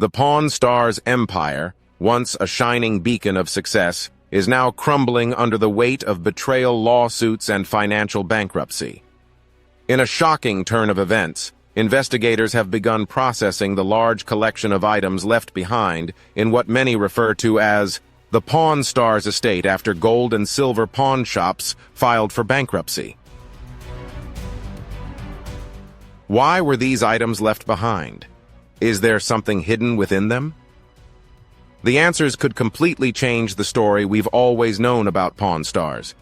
The Pawn Stars empire, once a shining beacon of success, is now crumbling under the weight of betrayal lawsuits and financial bankruptcy. In a shocking turn of events, investigators have begun processing the large collection of items left behind in what many refer to as the Pawn Stars estate after gold and silver pawn shops filed for bankruptcy. Why were these items left behind? Is there something hidden within them? The answers could completely change the story we've always known about Pawn Stars.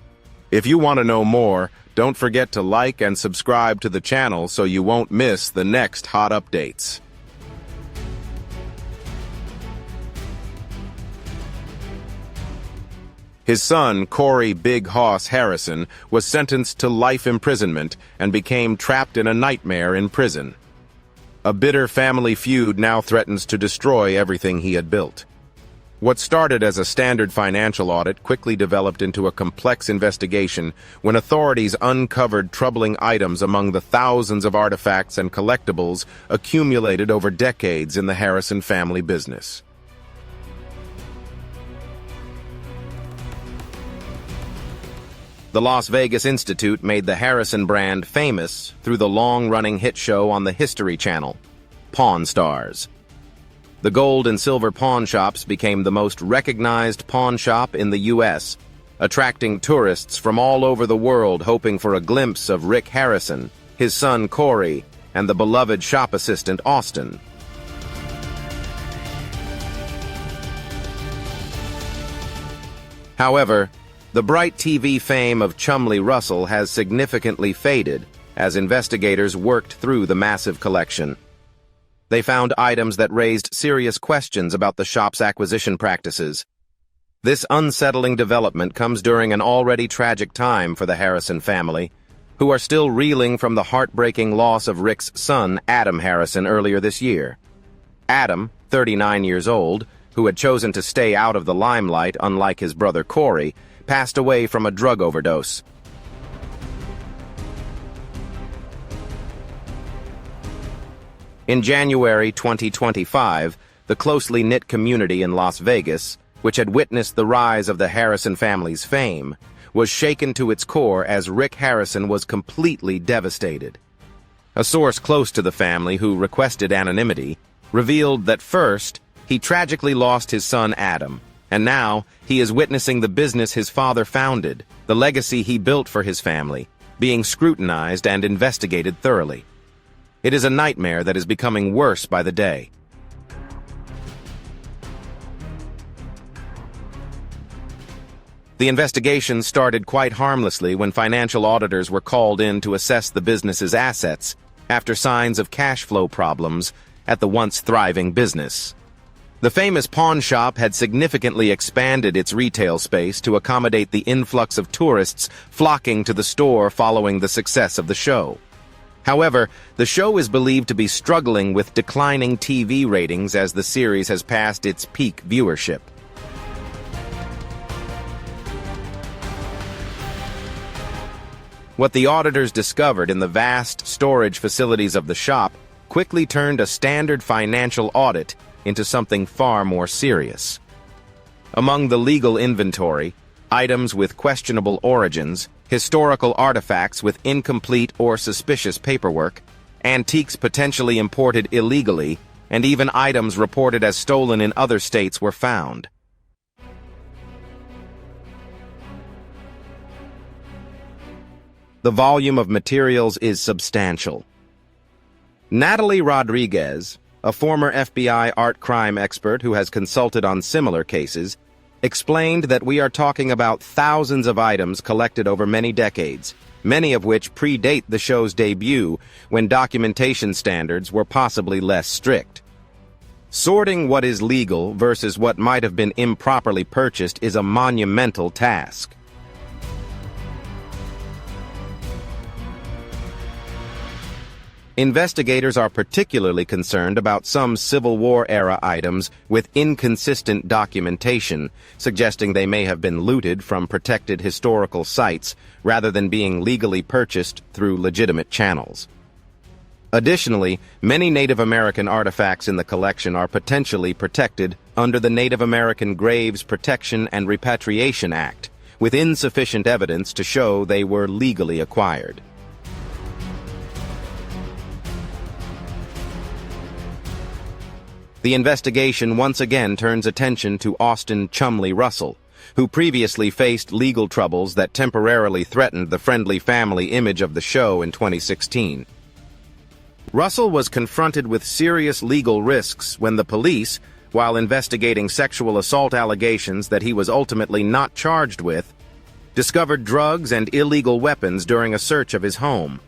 If you want to know more, don't forget to like and subscribe to the channel so you won't miss the next hot updates. His son, Corey Big Hoss Harrison, was sentenced to life imprisonment and became trapped in a nightmare in prison. A bitter family feud now threatens to destroy everything he had built. What started as a standard financial audit quickly developed into a complex investigation when authorities uncovered troubling items among the thousands of artifacts and collectibles accumulated over decades in the Harrison family business. The Las Vegas Institute made the Harrison brand famous through the long-running hit show on the History Channel, Pawn Stars. The gold and silver pawn shops became the most recognized pawn shop in the U.S., attracting tourists from all over the world hoping for a glimpse of Rick Harrison, his son Corey, and the beloved shop assistant Austin. However, the bright TV fame of Chumley Russell has significantly faded as investigators worked through the massive collection. They found items that raised serious questions about the shop's acquisition practices. This unsettling development comes during an already tragic time for the Harrison family, who are still reeling from the heartbreaking loss of Rick's son, Adam Harrison, earlier this year. Adam, 39 years old, who had chosen to stay out of the limelight unlike his brother Corey, passed away from a drug overdose. In January 2025, the closely knit community in Las Vegas, which had witnessed the rise of the Harrison family's fame, was shaken to its core as Rick Harrison was completely devastated. A source close to the family who requested anonymity revealed that first, he tragically lost his son Adam, and now he is witnessing the business his father founded, the legacy he built for his family, being scrutinized and investigated thoroughly. It is a nightmare that is becoming worse by the day. The investigation started quite harmlessly when financial auditors were called in to assess the business's assets after signs of cash flow problems at the once thriving business. The famous pawn shop had significantly expanded its retail space to accommodate the influx of tourists flocking to the store following the success of the show. However, the show is believed to be struggling with declining TV ratings as the series has passed its peak viewership. What the auditors discovered in the vast storage facilities of the shop quickly turned a standard financial audit into something far more serious. Among the legal inventory, items with questionable origins, historical artifacts with incomplete or suspicious paperwork, antiques potentially imported illegally, and even items reported as stolen in other states were found. The volume of materials is substantial. Natalie Rodriguez, a former FBI art crime expert who has consulted on similar cases, explained that we are talking about thousands of items collected over many decades, many of which predate the show's debut when documentation standards were possibly less strict. Sorting what is legal versus what might have been improperly purchased is a monumental task. Investigators are particularly concerned about some Civil War-era items with inconsistent documentation, suggesting they may have been looted from protected historical sites rather than being legally purchased through legitimate channels. Additionally, many Native American artifacts in the collection are potentially protected under the Native American Graves Protection and Repatriation Act, with insufficient evidence to show they were legally acquired. The investigation once again turns attention to Austin Chumley Russell, who previously faced legal troubles that temporarily threatened the friendly family image of the show in 2016. Russell was confronted with serious legal risks when the police, while investigating sexual assault allegations that he was ultimately not charged with, discovered drugs and illegal weapons during a search of his home.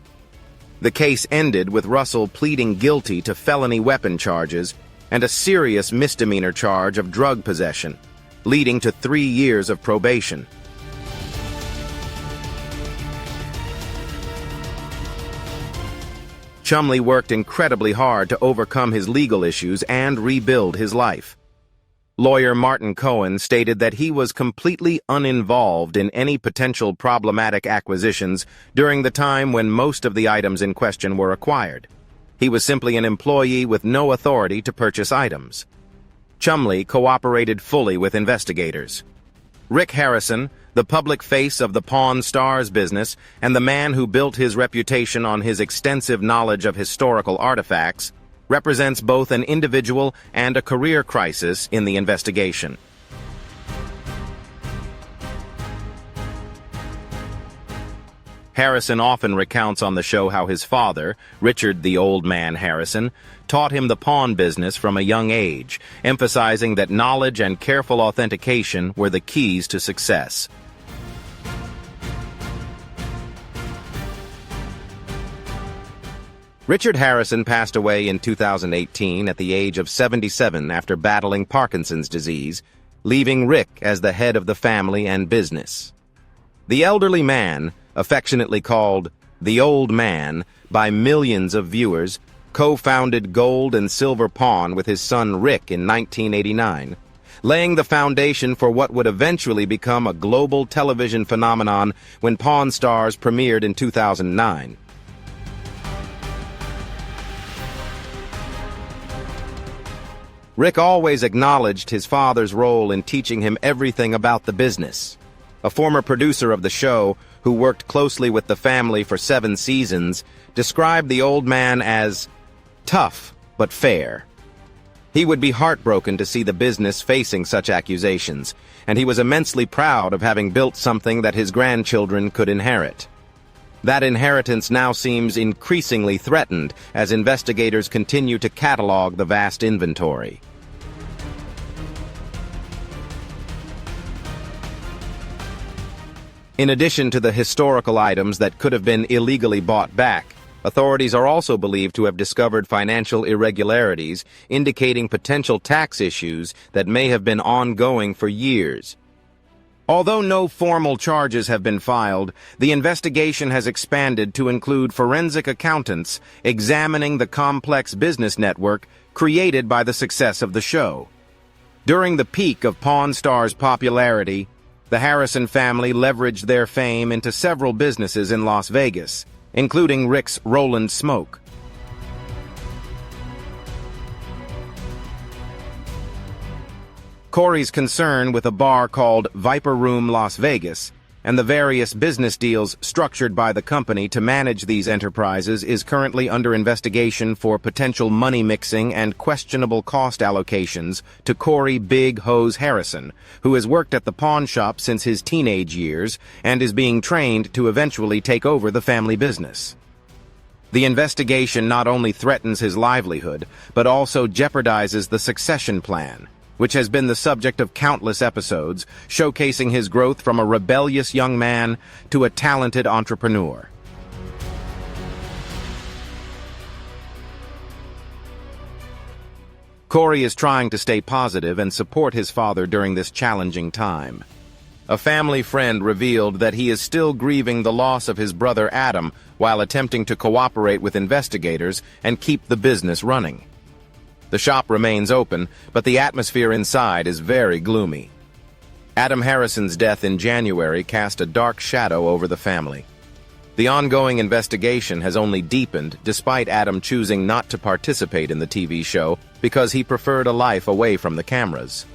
The case ended with Russell pleading guilty to felony weapon charges and a serious misdemeanor charge of drug possession, leading to 3 years of probation. Chumley worked incredibly hard to overcome his legal issues and rebuild his life. Lawyer Martin Cohen stated that he was completely uninvolved in any potential problematic acquisitions during the time when most of the items in question were acquired. He was simply an employee with no authority to purchase items. Chumley cooperated fully with investigators. Rick Harrison, the public face of the Pawn Stars business and the man who built his reputation on his extensive knowledge of historical artifacts, represents both an individual and a career crisis in the investigation. Harrison often recounts on the show how his father, Richard the Old Man Harrison, taught him the pawn business from a young age, emphasizing that knowledge and careful authentication were the keys to success. Richard Harrison passed away in 2018 at the age of 77 after battling Parkinson's disease, leaving Rick as the head of the family and business. The elderly man, affectionately called the Old Man by millions of viewers, co-founded Gold and Silver Pawn with his son Rick in 1989, laying the foundation for what would eventually become a global television phenomenon when Pawn Stars premiered in 2009. Rick always acknowledged his father's role in teaching him everything about the business. A former producer of the show, who worked closely with the family for 7 seasons, described the Old Man as tough but fair. He would be heartbroken to see the business facing such accusations, and he was immensely proud of having built something that his grandchildren could inherit. That inheritance now seems increasingly threatened as investigators continue to catalog the vast inventory. In addition to the historical items that could have been illegally bought back, authorities are also believed to have discovered financial irregularities, indicating potential tax issues that may have been ongoing for years. Although no formal charges have been filed, the investigation has expanded to include forensic accountants examining the complex business network created by the success of the show. During the peak of Pawn Stars' popularity, the Harrison family leveraged their fame into several businesses in Las Vegas, including Rick's Roland Smoke. Corey's concern with a bar called Viper Room Las Vegas and the various business deals structured by the company to manage these enterprises is currently under investigation for potential money mixing and questionable cost allocations to Corey Big Hose Harrison, who has worked at the pawn shop since his teenage years and is being trained to eventually take over the family business. The investigation not only threatens his livelihood, but also jeopardizes the succession plan, which has been the subject of countless episodes, showcasing his growth from a rebellious young man to a talented entrepreneur. Corey is trying to stay positive and support his father during this challenging time. A family friend revealed that he is still grieving the loss of his brother Adam while attempting to cooperate with investigators and keep the business running. The shop remains open, but the atmosphere inside is very gloomy. Adam Harrison's death in January cast a dark shadow over the family. The ongoing investigation has only deepened despite Adam choosing not to participate in the TV show because he preferred a life away from the cameras.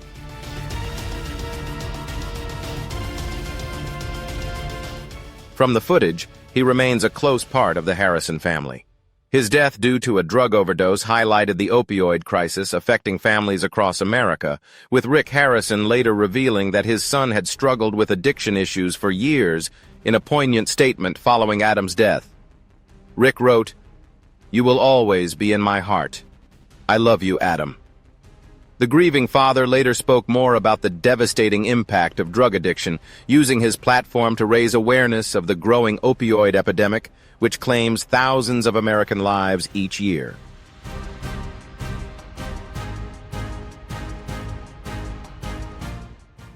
From the footage, he remains a close part of the Harrison family. His death due to a drug overdose highlighted the opioid crisis affecting families across America, with Rick Harrison later revealing that his son had struggled with addiction issues for years in a poignant statement following Adam's death. Rick wrote, "You will always be in my heart. I love you, Adam." The grieving father later spoke more about the devastating impact of drug addiction, using his platform to raise awareness of the growing opioid epidemic, which claims thousands of American lives each year.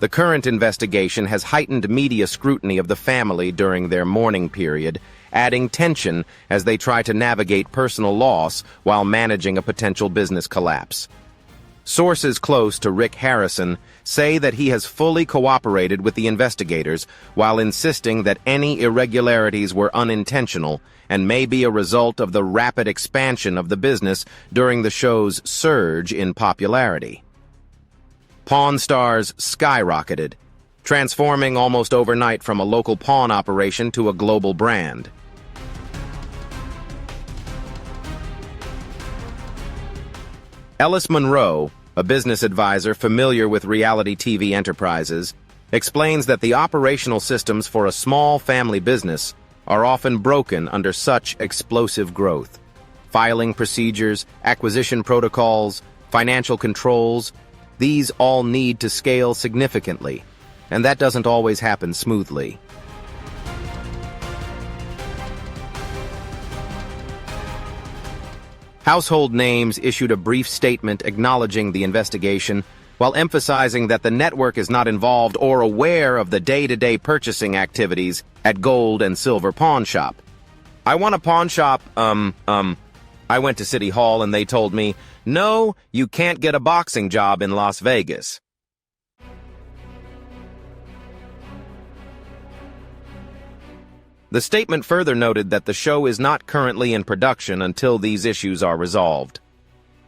The current investigation has heightened media scrutiny of the family during their mourning period, adding tension as they try to navigate personal loss while managing a potential business collapse. Sources close to Rick Harrison say that he has fully cooperated with the investigators while insisting that any irregularities were unintentional and may be a result of the rapid expansion of the business during the show's surge in popularity. Pawn Stars skyrocketed, transforming almost overnight from a local pawn operation to a global brand. Ellis Monroe, a business advisor familiar with reality TV enterprises, explains that the operational systems for a small family business are often broken under such explosive growth. Filing procedures, acquisition protocols, financial controls, these all need to scale significantly, and that doesn't always happen smoothly. Household Names issued a brief statement acknowledging the investigation, while emphasizing that the network is not involved or aware of the day-to-day purchasing activities at Gold and Silver Pawn Shop. "I want a pawn shop, I went to City Hall and they told me, 'No, you can't get a boxing job in Las Vegas.'" The statement further noted that the show is not currently in production until these issues are resolved.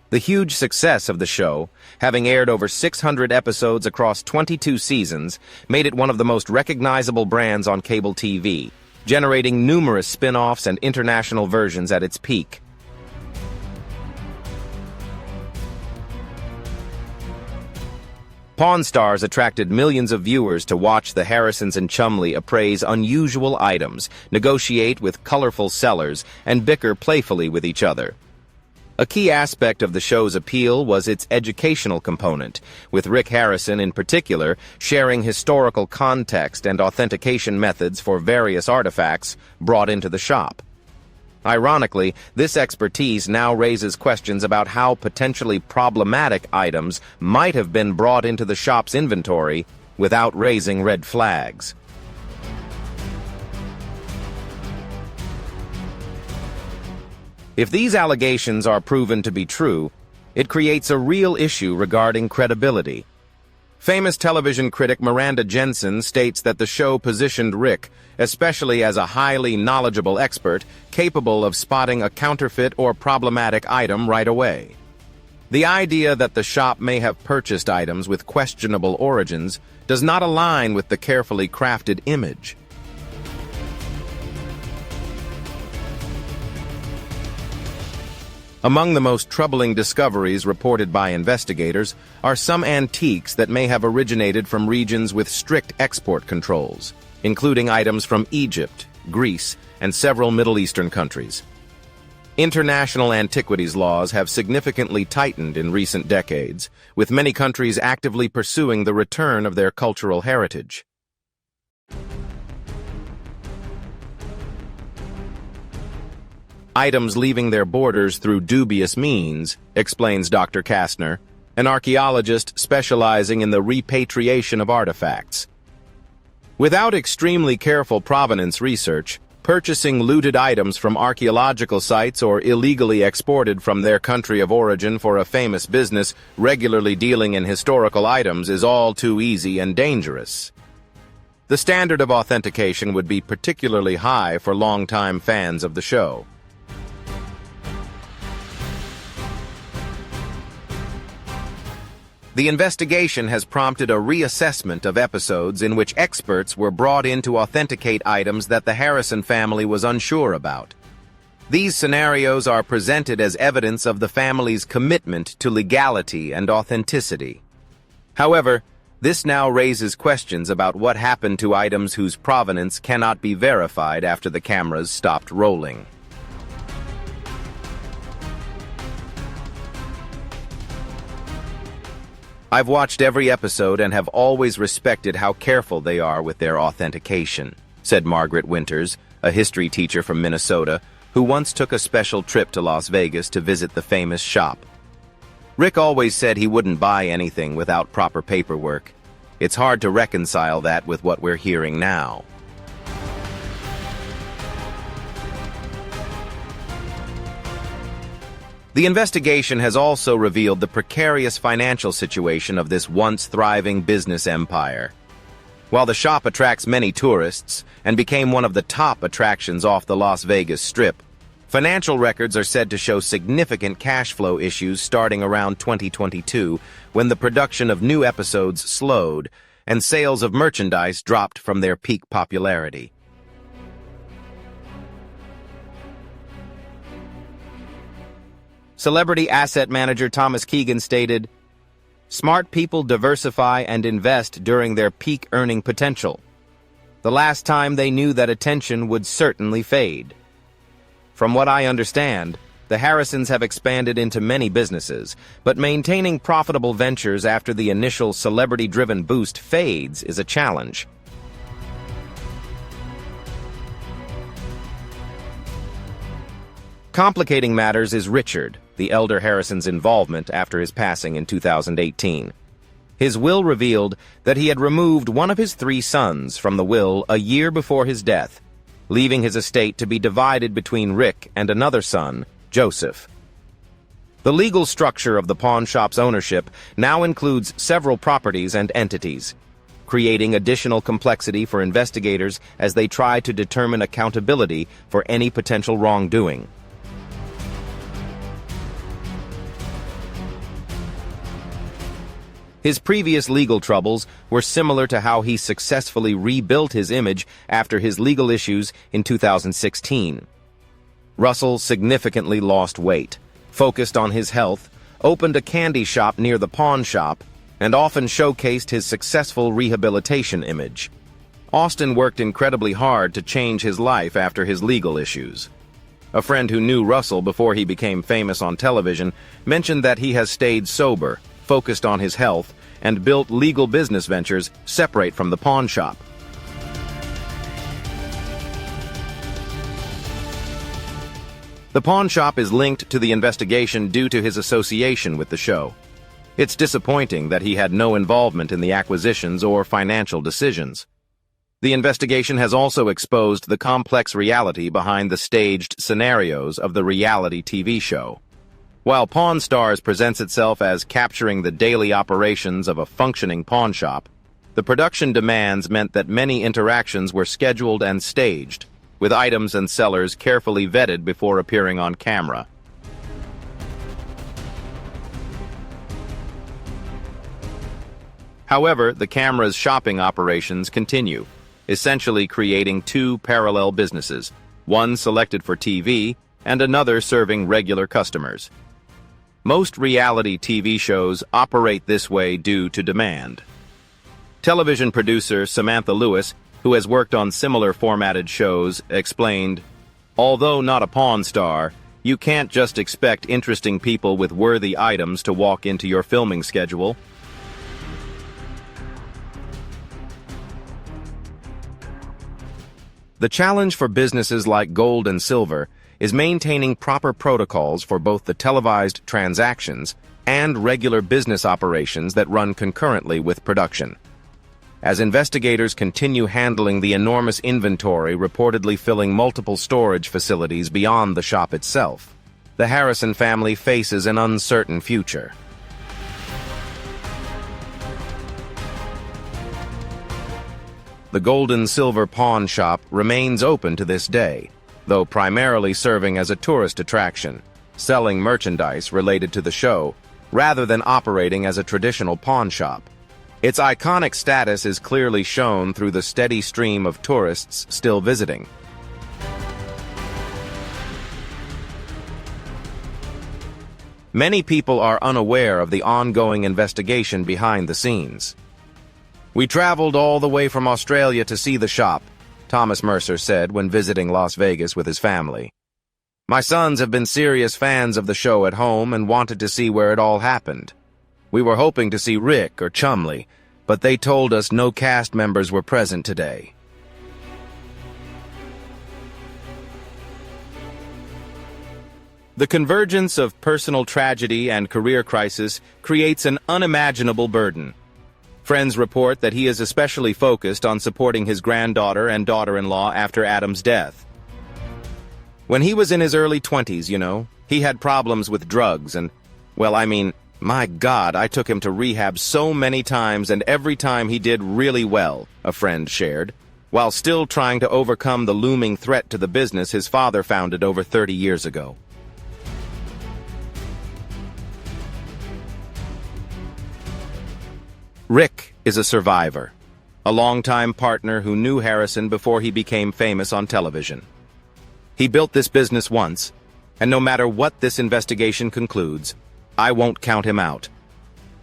The huge success of the show, having aired over 600 episodes across 22 seasons, made it one of the most recognizable brands on cable TV, generating numerous spin-offs and international versions at its peak. Pawn Stars attracted millions of viewers to watch the Harrisons and Chumley appraise unusual items, negotiate with colorful sellers, and bicker playfully with each other. A key aspect of the show's appeal was its educational component, with Rick Harrison in particular sharing historical context and authentication methods for various artifacts brought into the shop. Ironically, this expertise now raises questions about how potentially problematic items might have been brought into the shop's inventory without raising red flags. If these allegations are proven to be true, it creates a real issue regarding credibility. Famous television critic Miranda Jensen states that the show positioned Rick, especially as a highly knowledgeable expert, capable of spotting a counterfeit or problematic item right away. The idea that the shop may have purchased items with questionable origins does not align with the carefully crafted image. Among the most troubling discoveries reported by investigators are some antiques that may have originated from regions with strict export controls, including items from Egypt, Greece, and several Middle Eastern countries. International antiquities laws have significantly tightened in recent decades, with many countries actively pursuing the return of their cultural heritage. Items leaving their borders through dubious means, explains Dr. Kastner, an archaeologist specializing in the repatriation of artifacts. Without extremely careful provenance research, purchasing looted items from archaeological sites or illegally exported from their country of origin for a famous business regularly dealing in historical items is all too easy and dangerous. The standard of authentication would be particularly high for longtime fans of the show. The investigation has prompted a reassessment of episodes in which experts were brought in to authenticate items that the Harrison family was unsure about. These scenarios are presented as evidence of the family's commitment to legality and authenticity. However, this now raises questions about what happened to items whose provenance cannot be verified after the cameras stopped rolling. I've watched every episode and have always respected how careful they are with their authentication, said Margaret Winters, a history teacher from Minnesota, who once took a special trip to Las Vegas to visit the famous shop. Rick always said he wouldn't buy anything without proper paperwork. It's hard to reconcile that with what we're hearing now. The investigation has also revealed the precarious financial situation of this once thriving business empire. While the shop attracts many tourists and became one of the top attractions off the Las Vegas Strip, financial records are said to show significant cash flow issues starting around 2022, when the production of new episodes slowed and sales of merchandise dropped from their peak popularity. Celebrity asset manager Thomas Keegan stated, "Smart people diversify and invest during their peak earning potential. The last time they knew that attention would certainly fade." From what I understand, the Harrisons have expanded into many businesses, but maintaining profitable ventures after the initial celebrity-driven boost fades is a challenge. Complicating matters is Richard, the elder Harrison's involvement after his passing in 2018. His will revealed that he had removed one of his 3 sons from the will a year before his death, leaving his estate to be divided between Rick and another son, Joseph. The legal structure of the pawn shop's ownership now includes several properties and entities, creating additional complexity for investigators as they try to determine accountability for any potential wrongdoing. His previous legal troubles were similar to how he successfully rebuilt his image after his legal issues in 2016. Russell significantly lost weight, focused on his health, opened a candy shop near the pawn shop, and often showcased his successful rehabilitation image. Austin worked incredibly hard to change his life after his legal issues. A friend who knew Russell before he became famous on television mentioned that he has stayed sober, focused on his health, and built legal business ventures separate from the pawn shop. The pawn shop is linked to the investigation due to his association with the show. It's disappointing that he had no involvement in the acquisitions or financial decisions. The investigation has also exposed the complex reality behind the staged scenarios of the reality TV show. While Pawn Stars presents itself as capturing the daily operations of a functioning pawn shop, the production demands meant that many interactions were scheduled and staged, with items and sellers carefully vetted before appearing on camera. However, the camera's shopping operations continue, essentially creating 2 parallel businesses, one selected for TV and another serving regular customers. Most reality TV shows operate this way due to demand. Television producer Samantha Lewis, who has worked on similar formatted shows, explained, "Although not a pawn star, you can't just expect interesting people with worthy items to walk into your filming schedule." The challenge for businesses like gold and silver is maintaining proper protocols for both the televised transactions and regular business operations that run concurrently with production. As investigators continue handling the enormous inventory reportedly filling multiple storage facilities beyond the shop itself, the Harrison family faces an uncertain future. The gold and silver pawn shop remains open to this day, though primarily serving as a tourist attraction, selling merchandise related to the show, rather than operating as a traditional pawn shop. Its iconic status is clearly shown through the steady stream of tourists still visiting. Many people are unaware of the ongoing investigation behind the scenes. "We traveled all the way from Australia to see the shop," Thomas Mercer said when visiting Las Vegas with his family. "My sons have been serious fans of the show at home and wanted to see where it all happened. We were hoping to see Rick or Chumley, but they told us no cast members were present today." The convergence of personal tragedy and career crisis creates an unimaginable burden. Friends report that he is especially focused on supporting his granddaughter and daughter-in-law after Adam's death. "When he was in his early 20s, he had problems with drugs and, my God, I took him to rehab so many times and every time he did really well," a friend shared, while still trying to overcome the looming threat to the business his father founded over 30 years ago. Rick is a survivor, a longtime partner who knew Harrison before he became famous on television. He built this business once, and no matter what this investigation concludes, I won't count him out.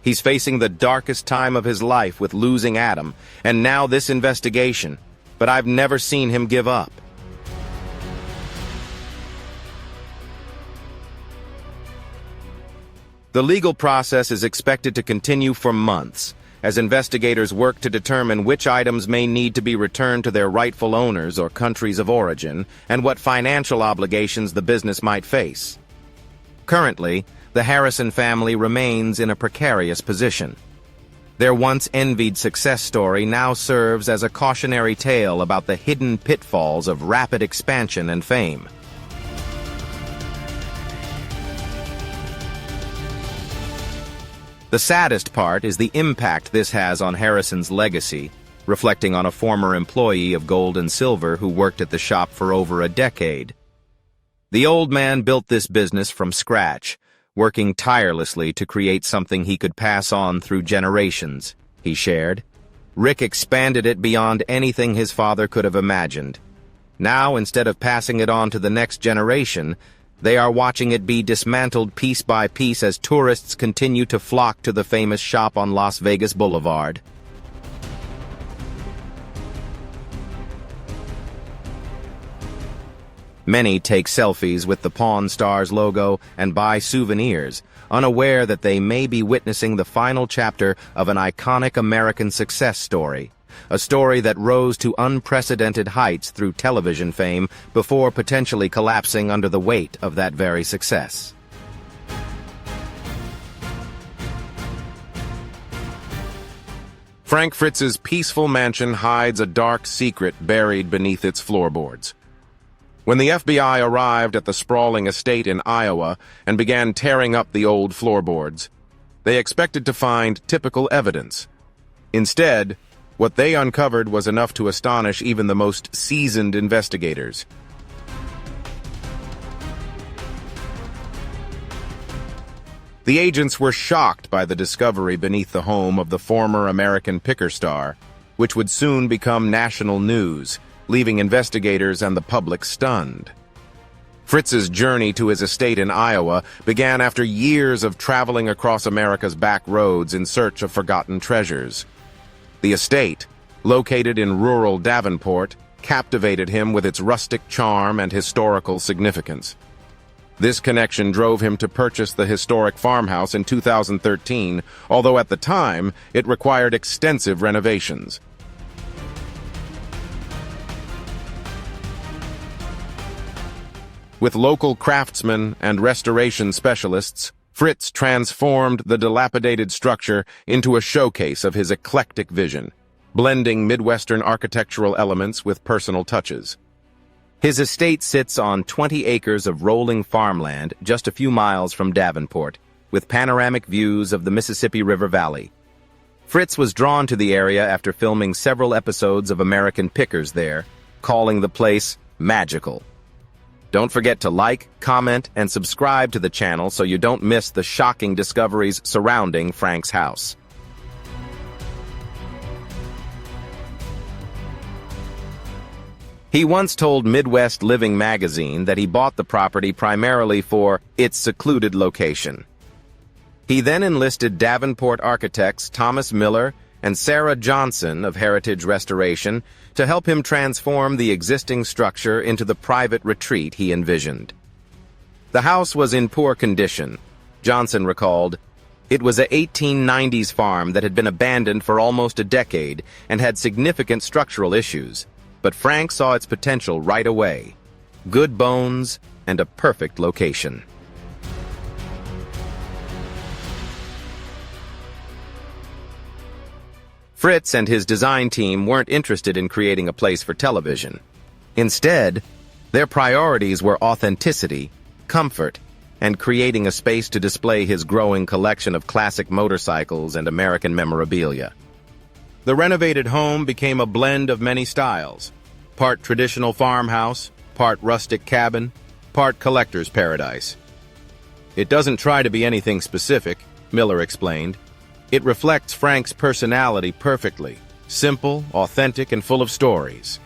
He's facing the darkest time of his life with losing Adam, and now this investigation, but I've never seen him give up. The legal process is expected to continue for months, as investigators work to determine which items may need to be returned to their rightful owners or countries of origin, and what financial obligations the business might face. Currently, the Harrison family remains in a precarious position. Their once envied success story now serves as a cautionary tale about the hidden pitfalls of rapid expansion and fame. The saddest part is the impact this has on Harrison's legacy, reflecting on a former employee of Gold and Silver who worked at the shop for over a decade. The old man built this business from scratch, working tirelessly to create something he could pass on through generations, he shared. Rick expanded it beyond anything his father could have imagined. Now, instead of passing it on to the next generation, they are watching it be dismantled piece by piece as tourists continue to flock to the famous shop on Las Vegas Boulevard. Many take selfies with the Pawn Stars logo and buy souvenirs, unaware that they may be witnessing the final chapter of an iconic American success story. A story that rose to unprecedented heights through television fame before potentially collapsing under the weight of that very success. Frank Fritz's peaceful mansion hides a dark secret buried beneath its floorboards. When the FBI arrived at the sprawling estate in Iowa and began tearing up the old floorboards, they expected to find typical evidence. Instead, what they uncovered was enough to astonish even the most seasoned investigators. The agents were shocked by the discovery beneath the home of the former American picker star, which would soon become national news, leaving investigators and the public stunned. Fritz's journey to his estate in Iowa began after years of traveling across America's back roads in search of forgotten treasures. The estate, located in rural Davenport, captivated him with its rustic charm and historical significance. This connection drove him to purchase the historic farmhouse in 2013, although at the time it required extensive renovations. With local craftsmen and restoration specialists, Fritz transformed the dilapidated structure into a showcase of his eclectic vision, blending Midwestern architectural elements with personal touches. His estate sits on 20 acres of rolling farmland just a few miles from Davenport, with panoramic views of the Mississippi River Valley. Fritz was drawn to the area after filming several episodes of American Pickers there, calling the place magical. Don't forget to like, comment, and subscribe to the channel so you don't miss the shocking discoveries surrounding Frank's house. He once told Midwest Living magazine that he bought the property primarily for its secluded location. He then enlisted Davenport architects Thomas Miller and Sarah Johnson of Heritage Restoration to help him transform the existing structure into the private retreat he envisioned. The house was in poor condition. Johnson recalled, "It was a 1890s farm that had been abandoned for almost a decade and had significant structural issues. But Frank saw its potential right away. Good bones and a perfect location." Fritz and his design team weren't interested in creating a place for television. Instead, their priorities were authenticity, comfort, and creating a space to display his growing collection of classic motorcycles and American memorabilia. The renovated home became a blend of many styles, part traditional farmhouse, part rustic cabin, part collector's paradise. "It doesn't try to be anything specific," Miller explained. "It reflects Frank's personality perfectly, simple, authentic, and full of stories."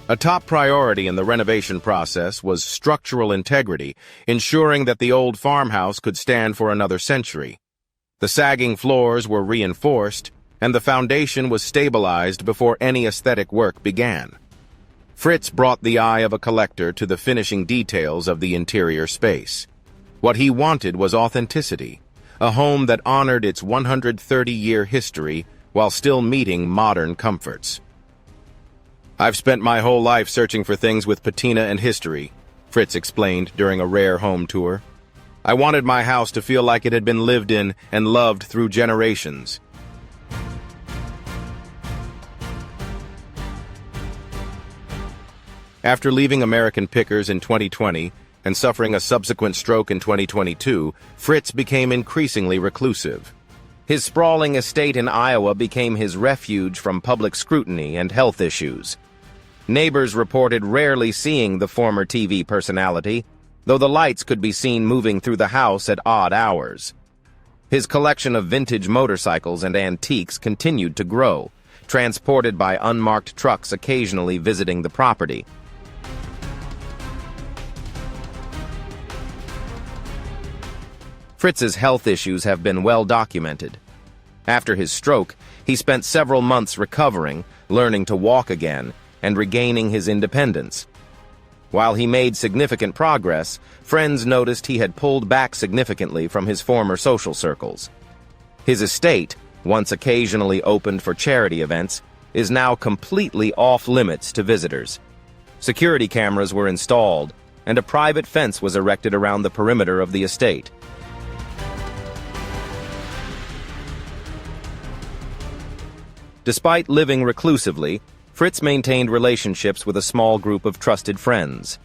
A top priority in the renovation process was structural integrity, ensuring that the old farmhouse could stand for another century. The sagging floors were reinforced, and the foundation was stabilized before any aesthetic work began. Fritz brought the eye of a collector to the finishing details of the interior space. What he wanted was authenticity, a home that honored its 130-year history while still meeting modern comforts. "I've spent my whole life searching for things with patina and history," Fritz explained during a rare home tour. "I wanted my house to feel like it had been lived in and loved through generations." After leaving American Pickers in 2020 and suffering a subsequent stroke in 2022, Fritz became increasingly reclusive. His sprawling estate in Iowa became his refuge from public scrutiny and health issues. Neighbors reported rarely seeing the former TV personality, though the lights could be seen moving through the house at odd hours. His collection of vintage motorcycles and antiques continued to grow, transported by unmarked trucks occasionally visiting the property. Fritz's health issues have been well documented. After his stroke, he spent several months recovering, learning to walk again, and regaining his independence. While he made significant progress, friends noticed he had pulled back significantly from his former social circles. His estate, once occasionally opened for charity events, is now completely off-limits to visitors. Security cameras were installed, and a private fence was erected around the perimeter of the estate. Despite living reclusively, Fritz maintained relationships with a small group of trusted friends.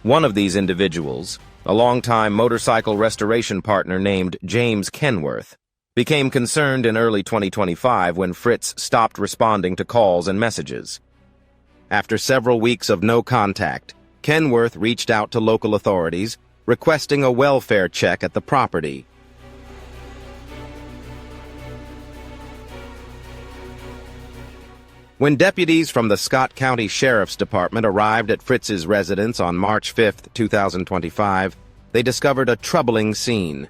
One of these individuals, a longtime motorcycle restoration partner named James Kenworth, became concerned in early 2025 when Fritz stopped responding to calls and messages. After several weeks of no contact, Kenworth reached out to local authorities, requesting a welfare check at the property. When deputies from the Scott County Sheriff's Department arrived at Fritz's residence on March 5, 2025, they discovered a troubling scene.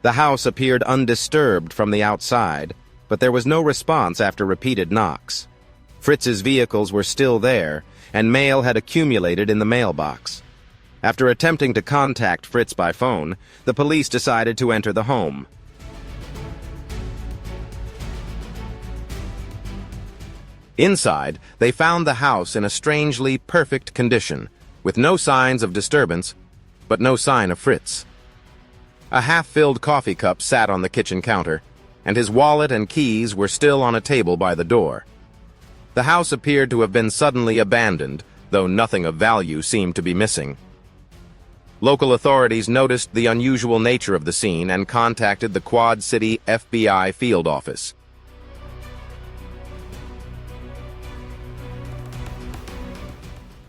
The house appeared undisturbed from the outside, but there was no response after repeated knocks. Fritz's vehicles were still there, and mail had accumulated in the mailbox. After attempting to contact Fritz by phone, the police decided to enter the home. Inside, they found the house in a strangely perfect condition, with no signs of disturbance, but no sign of Fritz. A half-filled coffee cup sat on the kitchen counter, and his wallet and keys were still on a table by the door. The house appeared to have been suddenly abandoned, though nothing of value seemed to be missing. Local authorities noticed the unusual nature of the scene and contacted the Quad City FBI field office.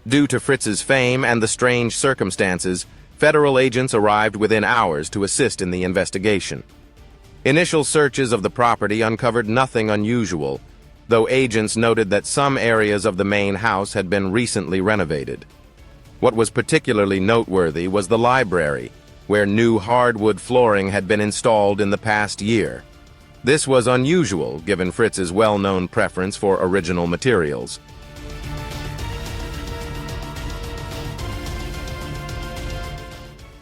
Due to Fritz's fame and the strange circumstances, federal agents arrived within hours to assist in the investigation. Initial searches of the property uncovered nothing unusual, though agents noted that some areas of the main house had been recently renovated. What was particularly noteworthy was the library, where new hardwood flooring had been installed in the past year. This was unusual, given Fritz's well-known preference for original materials.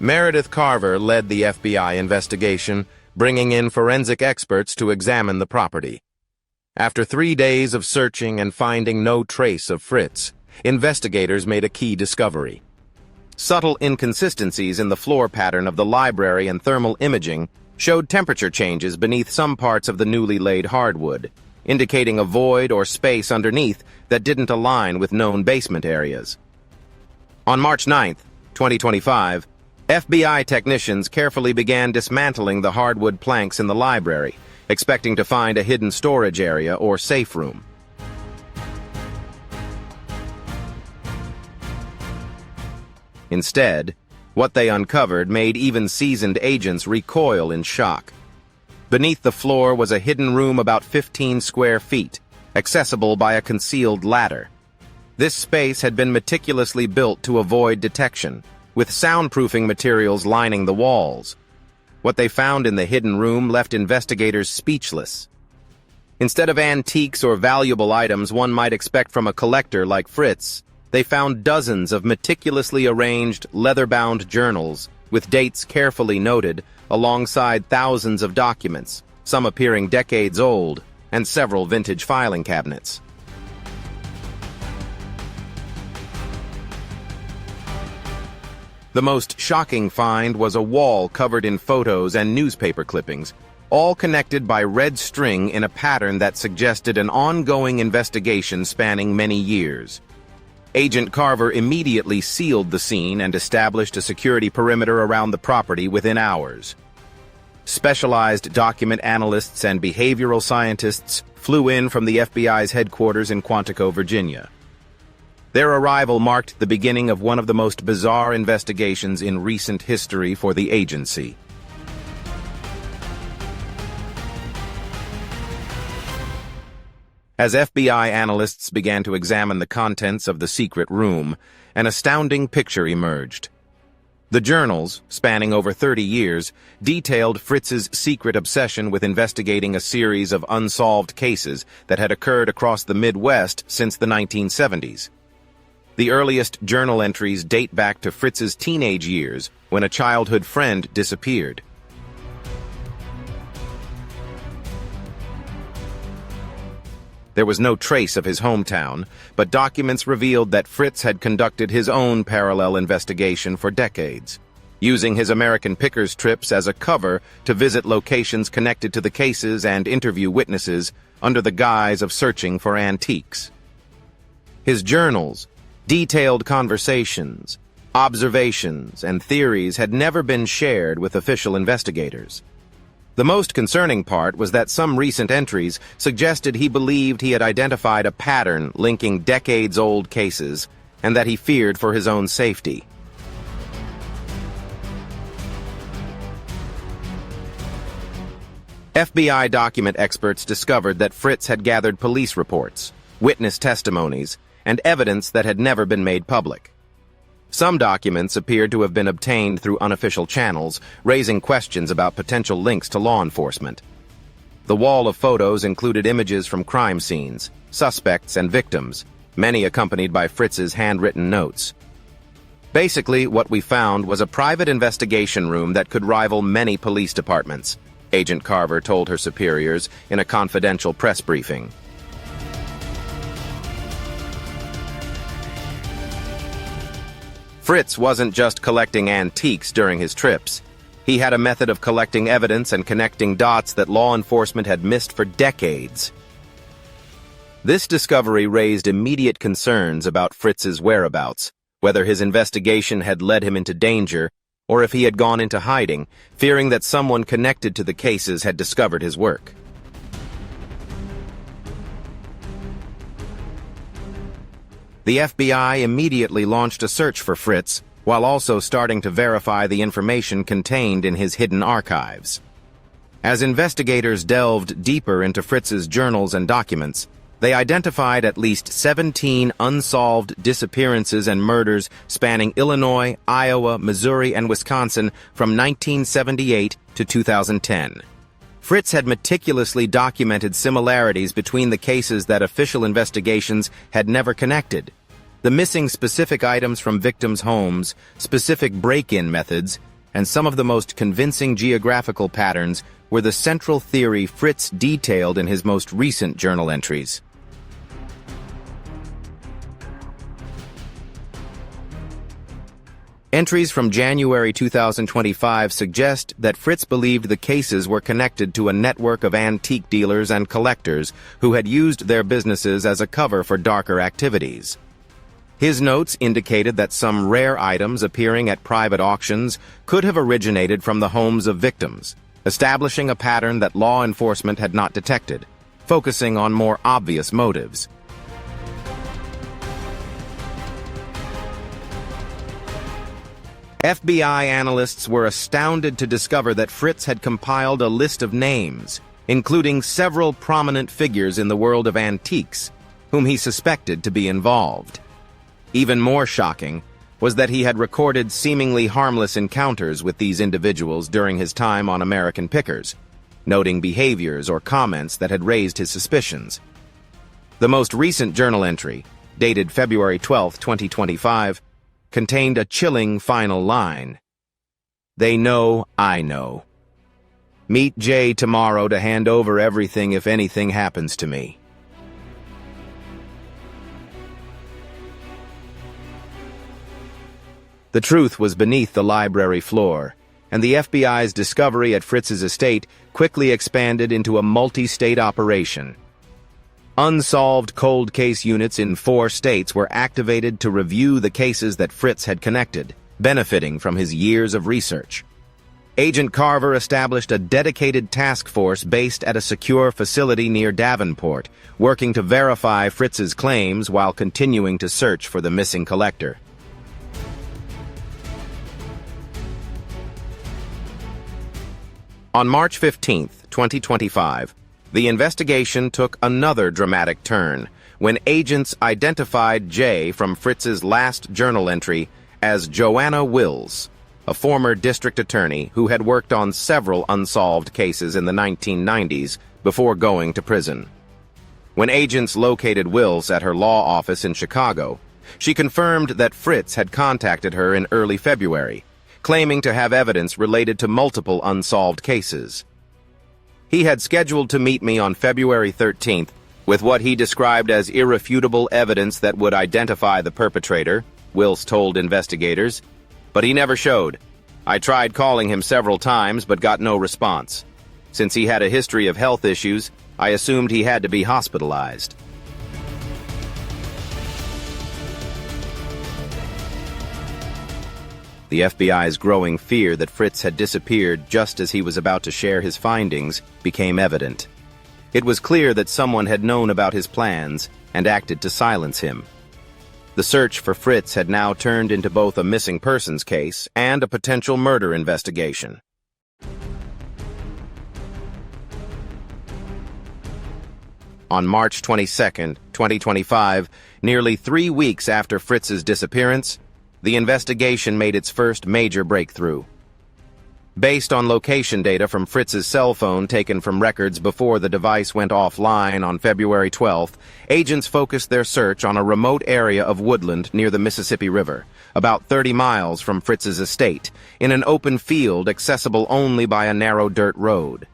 Meredith Carver led the FBI investigation, bringing in forensic experts to examine the property. After 3 days of searching and finding no trace of Fritz, investigators made a key discovery. Subtle inconsistencies in the floor pattern of the library and thermal imaging showed temperature changes beneath some parts of the newly laid hardwood, indicating a void or space underneath that didn't align with known basement areas. On March 9, 2025, FBI technicians carefully began dismantling the hardwood planks in the library, expecting to find a hidden storage area or safe room. Instead, what they uncovered made even seasoned agents recoil in shock. Beneath the floor was a hidden room about 15 square feet, accessible by a concealed ladder. This space had been meticulously built to avoid detection, with soundproofing materials lining the walls. What they found in the hidden room left investigators speechless. Instead of antiques or valuable items one might expect from a collector like Fritz, they found dozens of meticulously arranged, leather-bound journals, with dates carefully noted, alongside thousands of documents, some appearing decades old, and several vintage filing cabinets. The most shocking find was a wall covered in photos and newspaper clippings, all connected by red string in a pattern that suggested an ongoing investigation spanning many years. Agent Carver immediately sealed the scene and established a security perimeter around the property within hours. Specialized document analysts and behavioral scientists flew in from the FBI's headquarters in Quantico, Virginia. Their arrival marked the beginning of one of the most bizarre investigations in recent history for the agency. As FBI analysts began to examine the contents of the secret room, an astounding picture emerged. The journals, spanning over 30 years, detailed Fritz's secret obsession with investigating a series of unsolved cases that had occurred across the Midwest since the 1970s. The earliest journal entries date back to Fritz's teenage years, when a childhood friend disappeared. There was no trace of his hometown, but documents revealed that Fritz had conducted his own parallel investigation for decades, using his American Pickers trips as a cover to visit locations connected to the cases and interview witnesses under the guise of searching for antiques. His journals, detailed conversations, observations, and theories had never been shared with official investigators. The most concerning part was that some recent entries suggested he believed he had identified a pattern linking decades-old cases and that he feared for his own safety. FBI document experts discovered that Fritz had gathered police reports, witness testimonies, and evidence that had never been made public. Some documents appeared to have been obtained through unofficial channels, raising questions about potential links to law enforcement. The wall of photos included images from crime scenes, suspects, and victims, many accompanied by Fritz's handwritten notes. Basically, what we found was a private investigation room that could rival many police departments, Agent Carver told her superiors in a confidential press briefing. Fritz wasn't just collecting antiques during his trips. He had a method of collecting evidence and connecting dots that law enforcement had missed for decades. This discovery raised immediate concerns about Fritz's whereabouts, whether his investigation had led him into danger, or if he had gone into hiding, fearing that someone connected to the cases had discovered his work. The FBI immediately launched a search for Fritz, while also starting to verify the information contained in his hidden archives. As investigators delved deeper into Fritz's journals and documents, they identified at least 17 unsolved disappearances and murders spanning Illinois, Iowa, Missouri, and Wisconsin from 1978 to 2010. Fritz had meticulously documented similarities between the cases that official investigations had never connected. The missing specific items from victims' homes, specific break-in methods, and some of the most convincing geographical patterns were the central theory Fritz detailed in his most recent journal entries. Entries from January 2025 suggest that Fritz believed the cases were connected to a network of antique dealers and collectors who had used their businesses as a cover for darker activities. His notes indicated that some rare items appearing at private auctions could have originated from the homes of victims, establishing a pattern that law enforcement had not detected, focusing on more obvious motives. FBI analysts were astounded to discover that Fritz had compiled a list of names, including several prominent figures in the world of antiques, whom he suspected to be involved. Even more shocking was that he had recorded seemingly harmless encounters with these individuals during his time on American Pickers, noting behaviors or comments that had raised his suspicions. The most recent journal entry, dated February 12, 2025, contained a chilling final line. "They know I know. Meet Jay tomorrow to hand over everything if anything happens to me." The truth was beneath the library floor, and the FBI's discovery at Fritz's estate quickly expanded into a multi-state operation. Unsolved cold case units in 4 states were activated to review the cases that Fritz had connected, benefiting from his years of research. Agent Carver established a dedicated task force based at a secure facility near Davenport, working to verify Fritz's claims while continuing to search for the missing collector. On March 15, 2025, the investigation took another dramatic turn when agents identified Jay from Fritz's last journal entry as Joanna Wills, a former district attorney who had worked on several unsolved cases in the 1990s before going to prison. When agents located Wills at her law office in Chicago, she confirmed that Fritz had contacted her in early February, claiming to have evidence related to multiple unsolved cases. He had scheduled to meet me on February 13th with what he described as irrefutable evidence that would identify the perpetrator, Wills told investigators, but he never showed. I tried calling him several times but got no response. Since he had a history of health issues, I assumed he had to be hospitalized. The FBI's growing fear that Fritz had disappeared just as he was about to share his findings became evident. It was clear that someone had known about his plans and acted to silence him. The search for Fritz had now turned into both a missing persons case and a potential murder investigation. On March 22, 2025, nearly 3 weeks after Fritz's disappearance, the investigation made its first major breakthrough. Based on location data from Fritz's cell phone taken from records before the device went offline on February 12th, agents focused their search on a remote area of woodland near the Mississippi River, about 30 miles from Fritz's estate, in an open field accessible only by a narrow dirt road.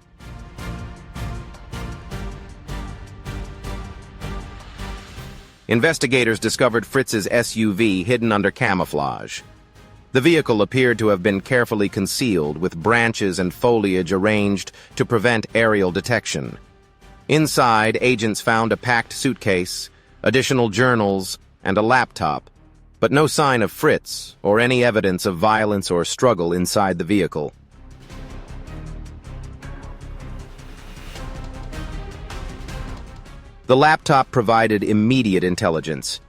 Investigators discovered Fritz's SUV hidden under camouflage. The vehicle appeared to have been carefully concealed with branches and foliage arranged to prevent aerial detection. Inside, agents found a packed suitcase, additional journals, and a laptop, but no sign of Fritz or any evidence of violence or struggle inside the vehicle. The laptop provided immediate intelligence.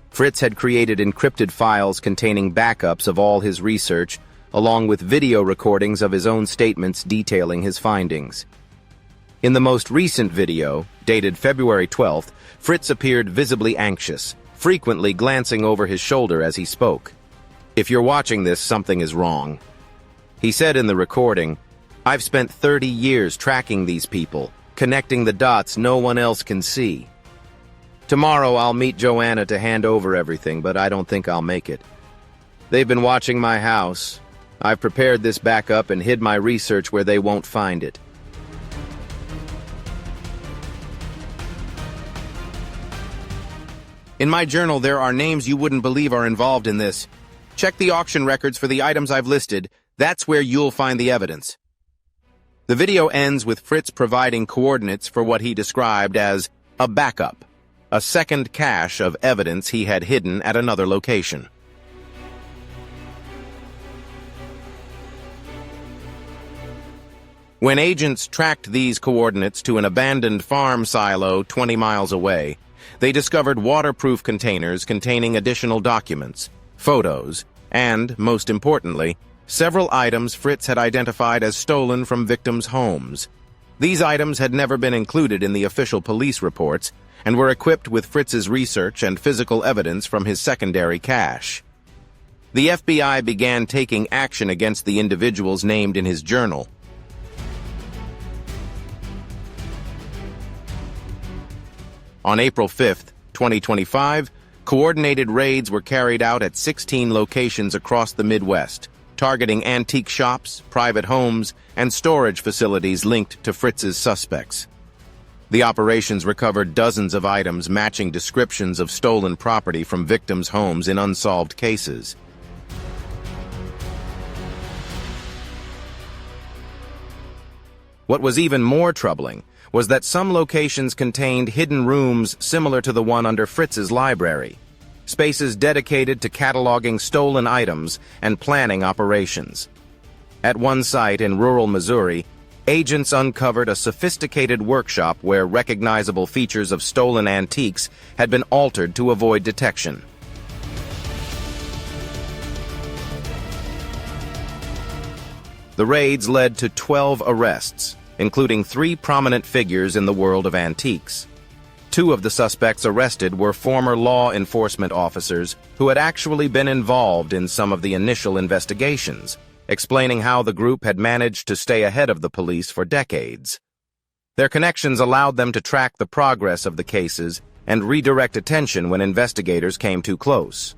Fritz had created encrypted files containing backups of all his research, along with video recordings of his own statements detailing his findings. In the most recent video, dated February 12th, Fritz appeared visibly anxious, frequently glancing over his shoulder as he spoke. "If you're watching this, something is wrong." He said in the recording, "I've spent 30 years tracking these people, connecting the dots no one else can see. Tomorrow I'll meet Joanna to hand over everything, but I don't think I'll make it. They've been watching my house. I've prepared this backup and hid my research where they won't find it." "In my journal, there are names you wouldn't believe are involved in this. Check the auction records for the items I've listed. That's where you'll find the evidence." The video ends with Fritz providing coordinates for what he described as a backup, a second cache of evidence he had hidden at another location. When agents tracked these coordinates to an abandoned farm silo 20 miles away, they discovered waterproof containers containing additional documents, photos, and, most importantly, several items Fritz had identified as stolen from victims' homes. These items had never been included in the official police reports and were equipped with Fritz's research and physical evidence from his secondary cache. The FBI began taking action against the individuals named in his journal. On April 5th, 2025, coordinated raids were carried out at 16 locations across the Midwest, targeting antique shops, private homes, and storage facilities linked to Fritz's suspects. The operations recovered dozens of items matching descriptions of stolen property from victims' homes in unsolved cases. What was even more troubling was that some locations contained hidden rooms similar to the one under Fritz's library, spaces dedicated to cataloging stolen items and planning operations. At one site in rural Missouri, agents uncovered a sophisticated workshop where recognizable features of stolen antiques had been altered to avoid detection. The raids led to 12 arrests, including 3 prominent figures in the world of antiques. 2 of the suspects arrested were former law enforcement officers who had actually been involved in some of the initial investigations, explaining how the group had managed to stay ahead of the police for decades. Their connections allowed them to track the progress of the cases and redirect attention when investigators came too close.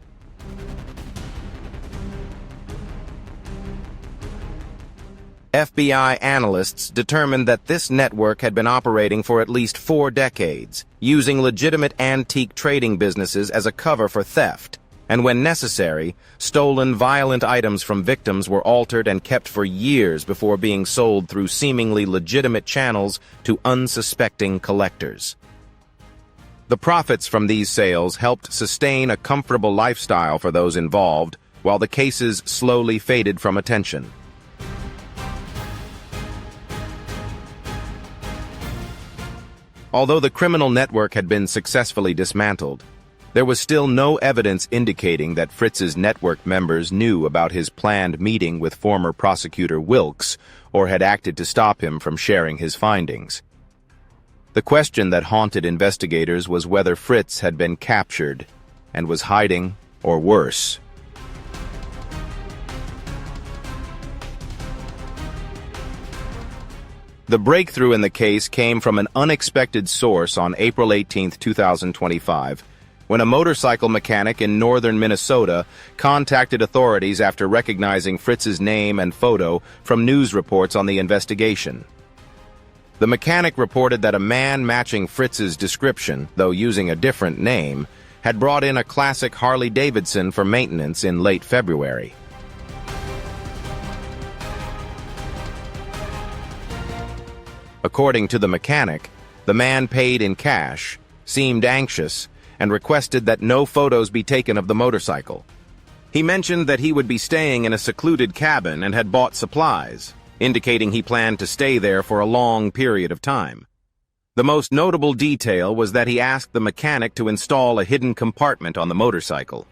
FBI analysts determined that this network had been operating for at least 4 decades, using legitimate antique trading businesses as a cover for theft, and when necessary, stolen violent items from victims were altered and kept for years before being sold through seemingly legitimate channels to unsuspecting collectors. The profits from these sales helped sustain a comfortable lifestyle for those involved, while the cases slowly faded from attention. Although the criminal network had been successfully dismantled, there was still no evidence indicating that Fritz's network members knew about his planned meeting with former prosecutor Wilkes or had acted to stop him from sharing his findings. The question that haunted investigators was whether Fritz had been captured and was hiding, or worse. The breakthrough in the case came from an unexpected source on April 18, 2025, when a motorcycle mechanic in northern Minnesota contacted authorities after recognizing Fritz's name and photo from news reports on the investigation. The mechanic reported that a man matching Fritz's description, though using a different name, had brought in a classic Harley-Davidson for maintenance in late February. According to the mechanic, the man paid in cash, seemed anxious, and requested that no photos be taken of the motorcycle. He mentioned that he would be staying in a secluded cabin and had bought supplies, indicating he planned to stay there for a long period of time. The most notable detail was that he asked the mechanic to install a hidden compartment on the motorcycle.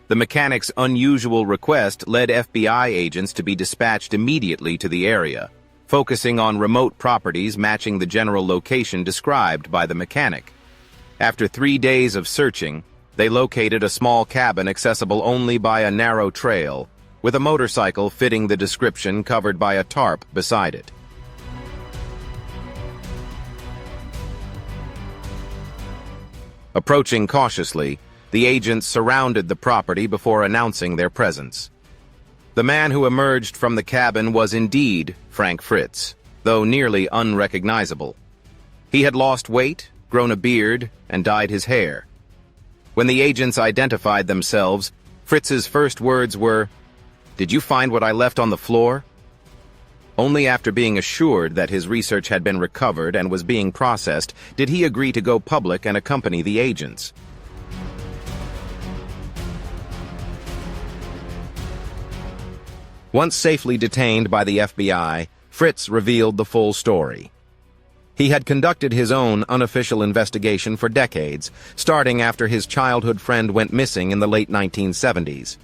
The mechanic's unusual request led FBI agents to be dispatched immediately to the area, focusing on remote properties matching the general location described by the mechanic. After 3 days of searching, they located a small cabin accessible only by a narrow trail, with a motorcycle fitting the description covered by a tarp beside it. Approaching cautiously, the agents surrounded the property before announcing their presence. The man who emerged from the cabin was indeed Frank Fritz, though nearly unrecognizable. He had lost weight, grown a beard, and dyed his hair. When the agents identified themselves, Fritz's first words were, "Did you find what I left on the floor?" Only after being assured that his research had been recovered and was being processed did he agree to go public and accompany the agents. Once safely detained by the FBI, Fritz revealed the full story. He had conducted his own unofficial investigation for decades, starting after his childhood friend went missing in the late 1970s.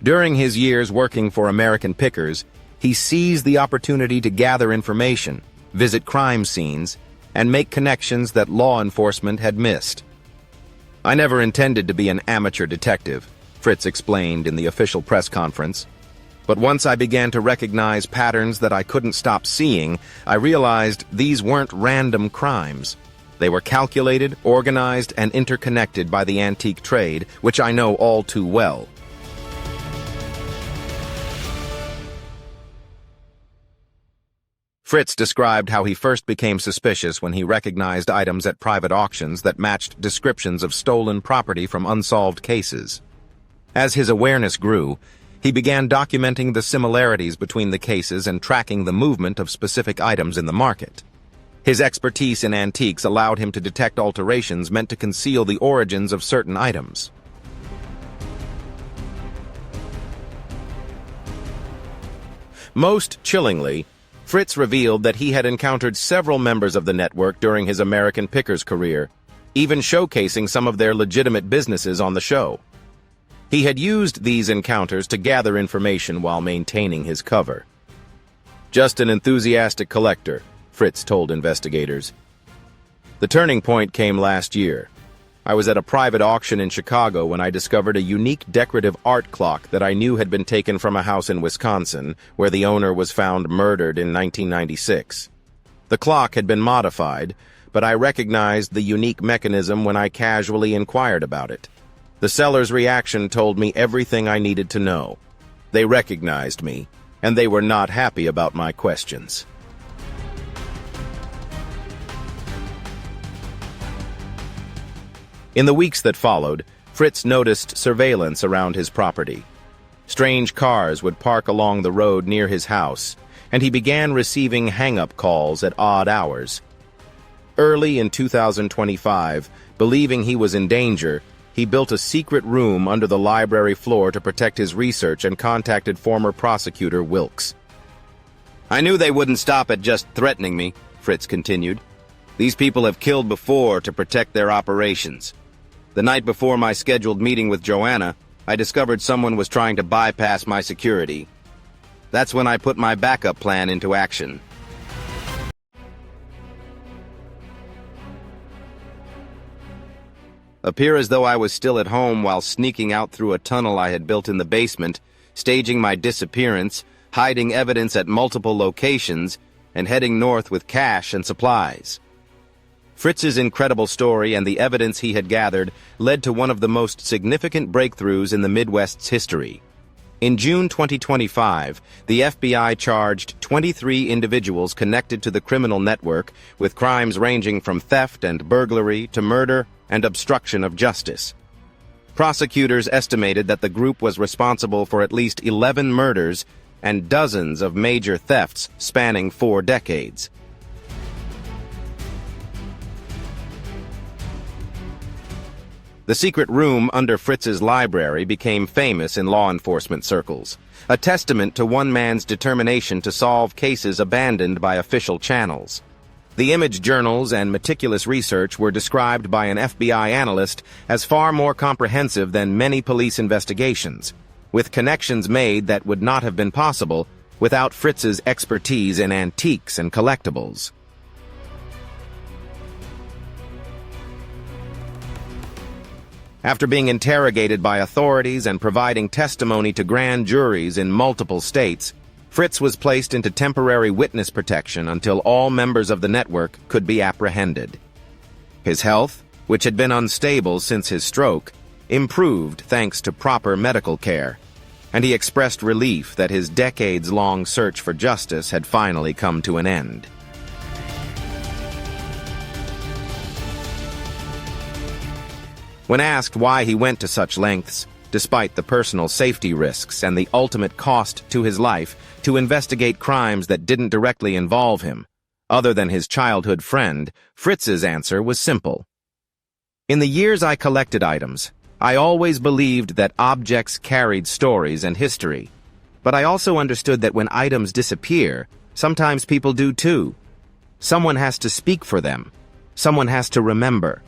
During his years working for American Pickers, he seized the opportunity to gather information, visit crime scenes, and make connections that law enforcement had missed. "I never intended to be an amateur detective," Fritz explained in the official press conference. "But once I began to recognize patterns that I couldn't stop seeing, I realized these weren't random crimes. They were calculated, organized, and interconnected by the antique trade, which I know all too well." Fritz described how he first became suspicious when he recognized items at private auctions that matched descriptions of stolen property from unsolved cases. As his awareness grew, he began documenting the similarities between the cases and tracking the movement of specific items in the market. His expertise in antiques allowed him to detect alterations meant to conceal the origins of certain items. Most chillingly, Fritz revealed that he had encountered several members of the network during his American Pickers career, even showcasing some of their legitimate businesses on the show. He had used these encounters to gather information while maintaining his cover. "Just an enthusiastic collector," Fritz told investigators. "The turning point came last year. I was at a private auction in Chicago when I discovered a unique decorative art clock that I knew had been taken from a house in Wisconsin, where the owner was found murdered in 1996. The clock had been modified, but I recognized the unique mechanism when I casually inquired about it. The seller's reaction told me everything I needed to know. They recognized me, and they were not happy about my questions." In the weeks that followed, Fritz noticed surveillance around his property. Strange cars would park along the road near his house, and he began receiving hang-up calls at odd hours. Early in 2025, believing he was in danger, he built a secret room under the library floor to protect his research and contacted former prosecutor Wilkes. "I knew they wouldn't stop at just threatening me," Fritz continued. "These people have killed before to protect their operations. The night before my scheduled meeting with Joanna, I discovered someone was trying to bypass my security. That's when I put my backup plan into action." Appear as though I was still at home while sneaking out through a tunnel I had built in the basement, staging my disappearance, hiding evidence at multiple locations, and heading north with cash and supplies. Fritz's incredible story and the evidence he had gathered led to one of the most significant breakthroughs in the Midwest's history. In June 2025, the FBI charged 23 individuals connected to the criminal network with crimes ranging from theft and burglary to murder and obstruction of justice. Prosecutors estimated that the group was responsible for at least 11 murders and dozens of major thefts spanning 4 decades. The secret room under Fritz's library became famous in law enforcement circles, a testament to one man's determination to solve cases abandoned by official channels. The image journals and meticulous research were described by an FBI analyst as far more comprehensive than many police investigations, with connections made that would not have been possible without Fritz's expertise in antiques and collectibles. After being interrogated by authorities and providing testimony to grand juries in multiple states, Fritz was placed into temporary witness protection until all members of the network could be apprehended. His health, which had been unstable since his stroke, improved thanks to proper medical care, and he expressed relief that his decades-long search for justice had finally come to an end. When asked why he went to such lengths, despite the personal safety risks and the ultimate cost to his life, to investigate crimes that didn't directly involve him, other than his childhood friend, Fritz's answer was simple. In the years I collected items, I always believed that objects carried stories and history. But I also understood that when items disappear, sometimes people do too. Someone has to speak for them. Someone has to remember.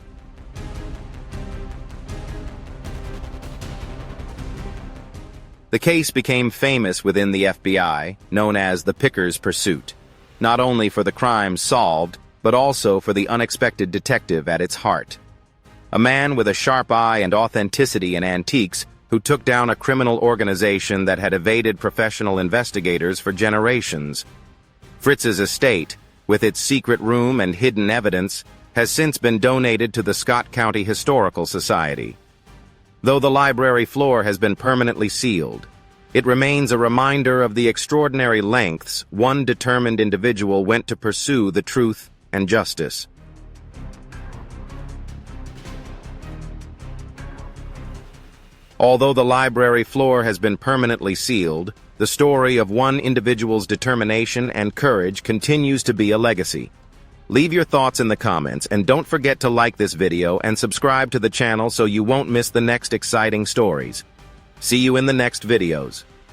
The case became famous within the FBI, known as the Picker's Pursuit, not only for the crimes solved, but also for the unexpected detective at its heart. A man with a sharp eye and authenticity in antiques who took down a criminal organization that had evaded professional investigators for generations. Fritz's estate, with its secret room and hidden evidence, has since been donated to the Scott County Historical Society. Though the library floor has been permanently sealed, it remains a reminder of the extraordinary lengths one determined individual went to pursue the truth and justice. Although the library floor has been permanently sealed, the story of one individual's determination and courage continues to be a legacy. Leave your thoughts in the comments, and don't forget to like this video and subscribe to the channel so you won't miss the next exciting stories. See you in the next videos.